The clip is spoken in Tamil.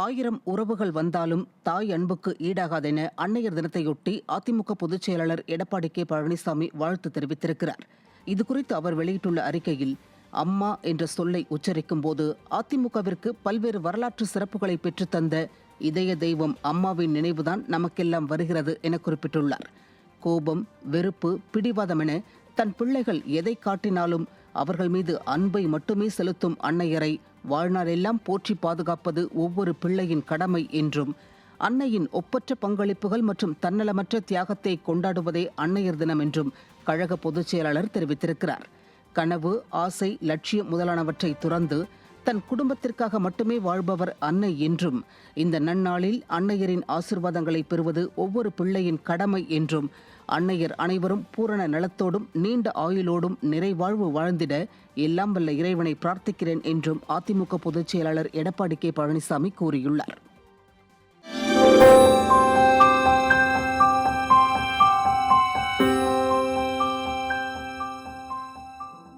ஆயிரம் உறவுகள் வந்தாலும் தாய் அன்புக்கு ஈடாகாதென அன்னையர் தினத்தையொட்டி அதிமுக பொதுச் செயலாளர் எடப்பாடி கே பழனிசாமி வாழ்த்து தெரிவித்திருக்கிறார். இதுகுறித்து அவர் வெளியிட்டுள்ள அறிக்கையில், அம்மா என்ற சொல்லை உச்சரிக்கும் போது அதிமுகவிற்கு பல்வேறு வரலாற்று சிறப்புகளை பெற்றுத்தந்த இதய தெய்வம் அம்மாவின் நினைவுதான் நமக்கெல்லாம் வருகிறது என குறிப்பிட்டுள்ளார். கோபம், வெறுப்பு, பிடிவாதம் என தன் பிள்ளைகள் எதை காட்டினாலும் அவர்கள் மீது அன்பை மட்டுமே செலுத்தும் அன்னையரை வாழ்நாளெல்லாம் போற்றி பாதுகாப்பது ஒவ்வொரு பிள்ளையின் கடமை என்றும், அன்னையின் ஒப்பற்ற பங்களிப்புகள் மற்றும் தன்னலமற்ற தியாகத்தை கொண்டாடுவதே அன்னையர் தினம் என்றும் கழக பொதுச் செயலாளர் தெரிவித்திருக்கிறார். கனவு, ஆசை, லட்சியம் முதலானவற்றை துறந்து தன் குடும்பத்திற்காக மட்டுமே வாழ்பவர் அன்னை என்றும், இந்த நன்னாளில் அன்னையரின் ஆசிர்வாதங்களை பெறுவது ஒவ்வொரு பிள்ளையின் கடமை என்றும், அன்னையர் அனைவரும் பூரண நலத்தோடும் நீண்ட ஆயுளோடும் நிறைவாழ்வு வாழ்ந்திட எல்லாம் வல்ல இறைவனை பிரார்த்திக்கிறேன் என்றும் அதிமுக பொதுச் செயலாளர் எடப்பாடி கே பழனிசாமி கூறியுள்ளார்.